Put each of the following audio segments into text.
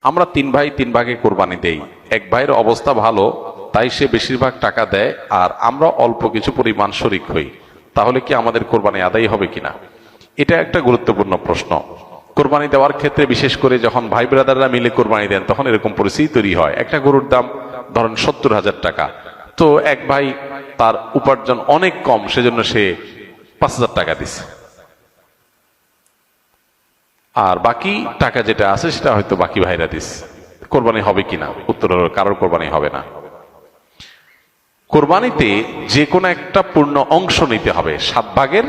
আমরা তিন ভাই তিন ভাগে কোরবানি দেই। এক ভাইয়ের অবস্থা ভালো, তাই সে বেশিরভাগ টাকা দেয়, আর আমরা অল্প কিছু পরিমাণ শরিক হই। তাহলে কি আমাদের কোরবানি আদায় হবে কিনা? এটা একটা গুরুত্বপূর্ণ প্রশ্ন। কোরবানি দেওয়ার ক্ষেত্রে বিশেষ করে যখন ভাই ব্রাদাররা মিলে কোরবানি দেন, তখন এরকম পরিস্থিতি তৈরি হয়। একটা গরুর দাম ধরেন 70,000 টাকা, তো এক ভাই তার উপার্জন অনেক কম, সেজন্য সে 5,000 টাকা দিচ্ছে, আর বাকি টাকা যেটা আছে সেটা হয়তো বাকি ভাইরা দিস। কোরবানি হবে কিনা? উত্তর হলো কারোর কোরবানি হবে না। কোরবানিতে যে কোনো একটা পূর্ণ অংশ নিতে হবে। 7 ভাগের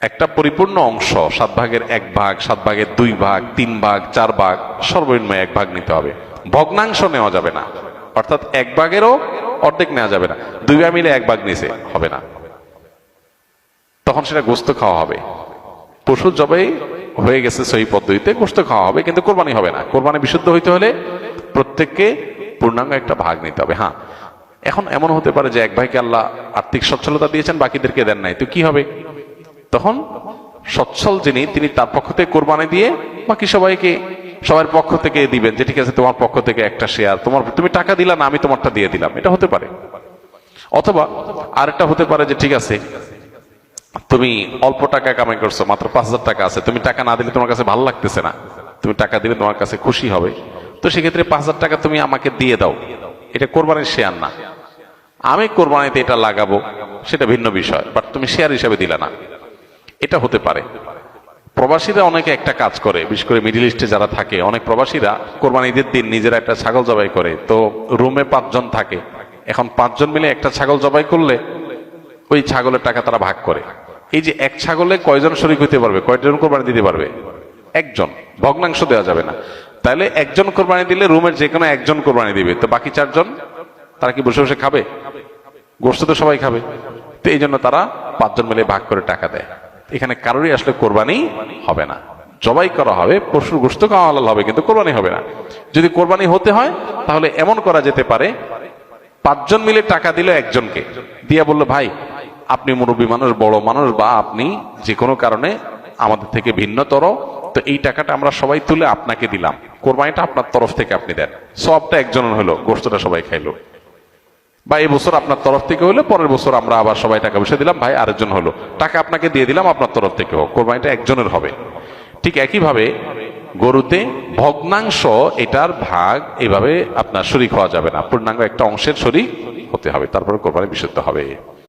একটা পরিপূর্ণ অংশ, 7 ভাগের 1 ভাগ, 7 ভাগের 2 ভাগ, 3 ভাগ, 4 ভাগ, সর্বনিম্ন 1 ভাগ নিতে হবে। ভগ্নাংশ নেওয়া যাবে না, অর্থাৎ 1 ভাগেরও অর্ধেক নেওয়া যাবে না। 2 ভাগ মিলে 1 ভাগ নিছে হবে না, তখন সেটা গোস্ত খাওয়া হবে। পশু জবাই হয়ে গেছে সহি পদ্ধতিতে, গোস্ত খাওয়া হবে, কিন্তু কোরবানি হবে না। কোরবানি বিশুদ্ধ হইতে হলে প্রত্যেককে পূর্ণাঙ্গ একটা ভাগ নিতে হবে। হ্যাঁ, এখন এমন হতে পারে যে এক ভাইকে আল্লাহ আর্থিক সচ্ছলতা দিয়েছেন, বাকিদেরকে দেন নাই, তো কি হবে? তখন সচ্ছল যিনি, তিনি তার পক্ষ থেকে কোরবানি দিয়ে বাকি সবাইকে সবার পক্ষ থেকে দিবেন, যে ঠিক আছে তোমার পক্ষ থেকে একটা শেয়ার, তুমি টাকা দিলা না, আমি তোমারটা দিয়ে দিলাম, এটা হতে পারে। অথবা আরেকটা হতে পারে যে ঠিক আছে, তুমি অল্প টাকা কামাই করছো, মাত্র 5,000 টাকা আছে, তুমি টাকা না দিলে তোমার কাছে ভালো লাগতেছে না, তুমি টাকা দিলে তোমার কাছে খুশি হবে, তো সেক্ষেত্রে 5,000 টাকা তুমি আমাকে দিয়ে দাও। এটা কোরবানির শেয়ার না। আমি কোরবানিতে এটা লাগাবো সেটা ভিন্ন বিষয়, বাট তুমি শেয়ার হিসাবে দিলে না, এটা হতে পারে। প্রবাসীরা অনেকে একটা কাজ করে, বিশেষ করে মিডিল ইস্টে যারা থাকে, অনেক প্রবাসীরা কোরবানি ঈদের দিন নিজেরা একটা ছাগল জবাই করে। তো রুমে 5 জন থাকে, এখন 5 জন মিলে একটা ছাগল জবাই করলে ওই ছাগলের টাকা তারা ভাগ করে। এই যে এক ছাগলে কয়জন শরিক হইতে পারবে, কয়জন কোরবানি দিতে পারবে? একজন। ভগ্নাংশ দেওয়া যাবে না। তাহলে একজন কোরবানি দিলে রুমের যে কোনো একজন কোরবানি দিবে, তো বাকি 4 জন তারা কি বসে বসে খাবে? গোস্ত তো সবাই খাবে। তো এই জন্য তারা 5 জন মিলে ভাগ করে টাকা দেয়। এখানে কারোরই আসলে কোরবানি হবে না। জবাই করা হবে, পশুর গোস্ত খাওয়া হালাল হবে, কিন্তু কোরবানি হবে না। যদি কোরবানি হতে হয় তাহলে এমন করা যেতে পারে, 5 জন মিলে টাকা দিল একজনকে, দিয়া বললো ভাই আপনি মুরব্বী মানুষ, বড় মানুষ, বা আপনি যে কোনো কারণে আমাদের থেকে ভিন্নতর, তো এই টাকাটা আমরা সবাই তুলে আপনাকে দিলাম, কোরবানিটা আপনার তরফ থেকে আপনি দেন। সবটা একজনের হলো, গোস্তটা সবাই খাইলো। বা এই বছর আপনার তরফ থেকে হলো, পরের বছর আমরা আবার সবাই টাকা পয়সা দিলাম, ভাই আরেকজন হলো, টাকা আপনাকে দিয়ে দিলাম আপনার তরফ থেকে হোক, কোরবানিটা একজনের হবে। ঠিক একইভাবে গরুতে ভগ্নাংশ, এটার ভাগ এভাবে আপনার শরিক হওয়া যাবে না, পূর্ণাঙ্গ একটা অংশের শরিক হতে হবে, তারপরে কোরবানি বিশুদ্ধ হবে।